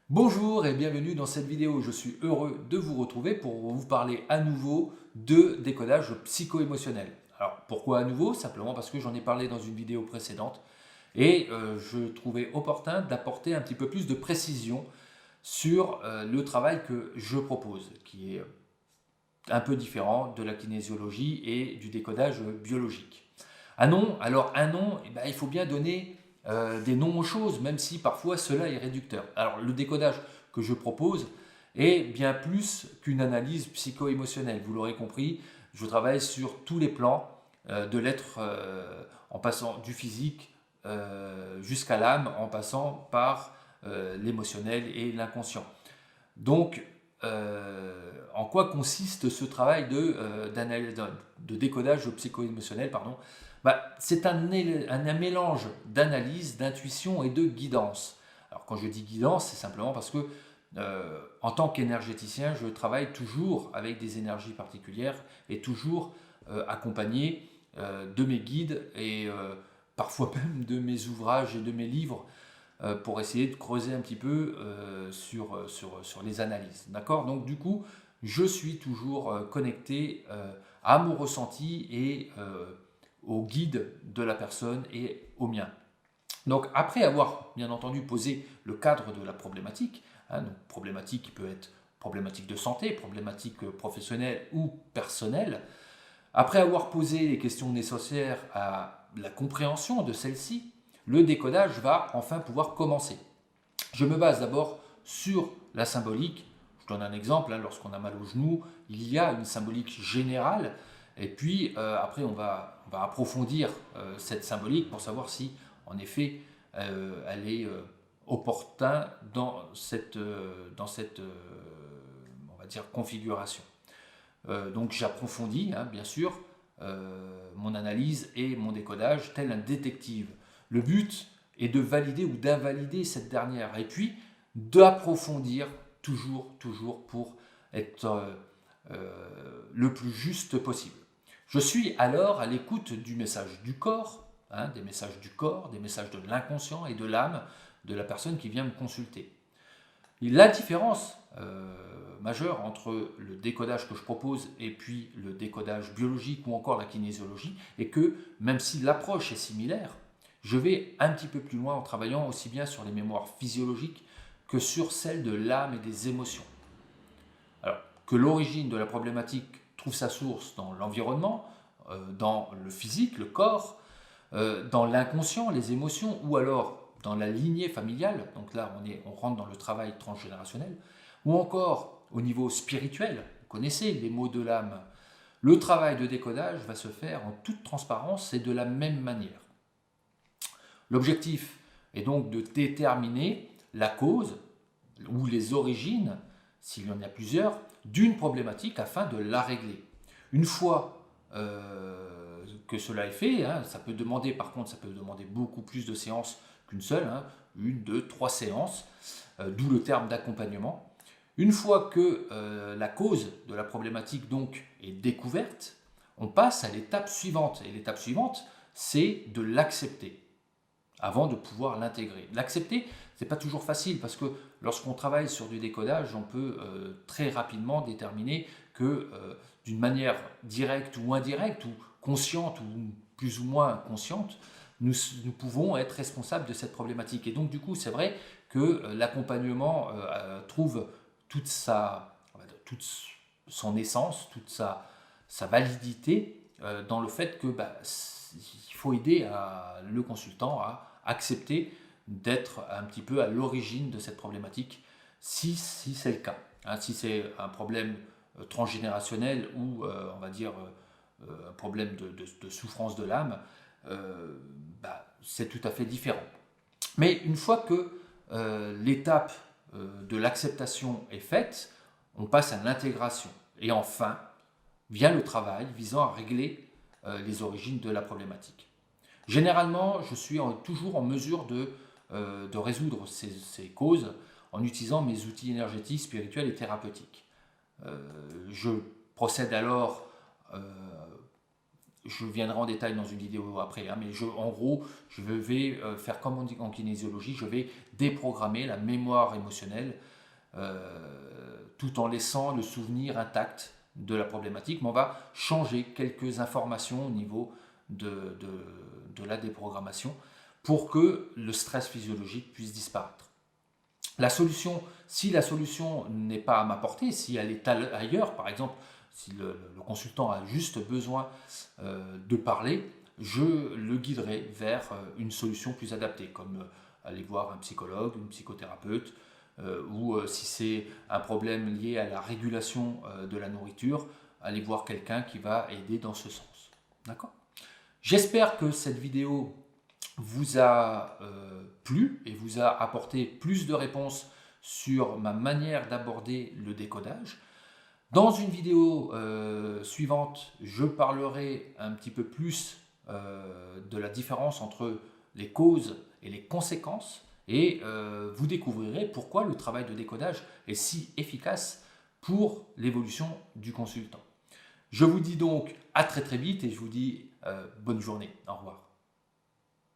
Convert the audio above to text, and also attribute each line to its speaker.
Speaker 1: Bonjour et bienvenue dans cette vidéo. Je suis heureux de vous retrouver pour vous parler à nouveau de décodage psycho-émotionnel. Alors pourquoi à nouveau? Simplement parce que j'en ai parlé dans une vidéo précédente et je trouvais opportun d'apporter un petit peu plus de précision sur le travail que je propose, qui est un peu différent de la kinésiologie et du décodage biologique. Un nom, alors un nom, eh ben, il faut bien donner des noms aux choses, même si parfois cela est réducteur. Alors le décodage que je propose est bien plus qu'une analyse psycho-émotionnelle. Vous l'aurez compris, je travaille sur tous les plans de l'être, en passant du physique jusqu'à l'âme, en passant par l'émotionnel et l'inconscient. Donc, en quoi consiste ce travail de décodage psycho-émotionnel, pardon? C'est un mélange d'analyse, d'intuition et de guidance. Alors quand je dis guidance, c'est simplement parce que en tant qu'énergéticien, je travaille toujours avec des énergies particulières et toujours accompagné de mes guides et parfois même de mes ouvrages et de mes livres pour essayer de creuser un petit peu sur les analyses. D'accord? Donc du coup, je suis toujours connecté à mon ressenti et au guide de la personne et au mien. Donc après avoir bien entendu posé le cadre de la problématique, donc problématique qui peut être problématique de santé, problématique professionnelle ou personnelle, après avoir posé les questions nécessaires à la compréhension de celle-ci, le décodage va enfin pouvoir commencer. Je me base d'abord sur la symbolique. Je donne un exemple, lorsqu'on a mal au genou, il y a une symbolique générale, et puis après on va approfondir cette symbolique pour savoir si en effet elle est opportune dans cette on va dire, configuration. Donc j'approfondis, bien sûr, mon analyse et mon décodage, tel un détective. Le but est de valider ou d'invalider cette dernière, et puis d'approfondir toujours pour être le plus juste possible. Je suis alors à l'écoute du message du corps, des messages du corps, des messages de l'inconscient et de l'âme de la personne qui vient me consulter. La différence majeure entre le décodage que je propose et puis le décodage biologique ou encore la kinésiologie est que même si l'approche est similaire, je vais un petit peu plus loin en travaillant aussi bien sur les mémoires physiologiques que sur celles de l'âme et des émotions. Alors que l'origine de la problématique trouve sa source dans l'environnement, dans le physique, le corps, dans l'inconscient, les émotions, ou alors dans la lignée familiale, donc là on rentre dans le travail transgénérationnel, ou encore au niveau spirituel, vous connaissez les mots de l'âme, le travail de décodage va se faire en toute transparence et de la même manière. L'objectif est donc de déterminer la cause ou les origines, s'il y en a plusieurs, d'une problématique afin de la régler. Une fois que cela est fait, ça peut demander, par contre, ça peut demander beaucoup plus de séances qu'une seule, une, deux, trois séances, d'où le terme d'accompagnement. Une fois que la cause de la problématique donc est découverte, on passe à l'étape suivante. Et l'étape suivante, c'est de l'accepter avant de pouvoir l'intégrer. L'accepter, c'est pas toujours facile parce que lorsqu'on travaille sur du décodage, on peut très rapidement déterminer que d'une manière directe ou indirecte, ou consciente ou plus ou moins consciente, nous pouvons être responsables de cette problématique. Et donc du coup, c'est vrai que l'accompagnement trouve toute son essence, sa validité dans le fait que il faut aider le consultant à accepter d'être un petit peu à l'origine de cette problématique, si c'est le cas. Si c'est un problème transgénérationnel ou, on va dire, un problème de souffrance de l'âme, c'est tout à fait différent. Mais une fois que l'étape de l'acceptation est faite, on passe à l'intégration. Et enfin, vient le travail visant à régler les origines de la problématique. Généralement, je suis toujours en mesure de résoudre ces causes en utilisant mes outils énergétiques, spirituels et thérapeutiques. Je procède alors Je viendrai en détail dans une vidéo après, hein, mais en gros, je vais faire comme on dit en kinésiologie, je vais déprogrammer la mémoire émotionnelle tout en laissant le souvenir intact de la problématique, mais on va changer quelques informations au niveau de la déprogrammation pour que le stress physiologique puisse disparaître. La solution, si la solution n'est pas à ma portée, si elle est ailleurs, par exemple, si le consultant a juste besoin de parler, je le guiderai vers une solution plus adaptée, comme aller voir un psychologue, une psychothérapeute, ou si c'est un problème lié à la régulation de la nourriture, aller voir quelqu'un qui va aider dans ce sens. D'accord ? J'espère que cette vidéo vous a plu et vous a apporté plus de réponses sur ma manière d'aborder le décodage. Dans une vidéo suivante, je parlerai un petit peu plus de la différence entre les causes et les conséquences et vous découvrirez pourquoi le travail de décodage est si efficace pour l'évolution du consultant. Je vous dis donc à très très vite et je vous dis bonne journée. Au revoir.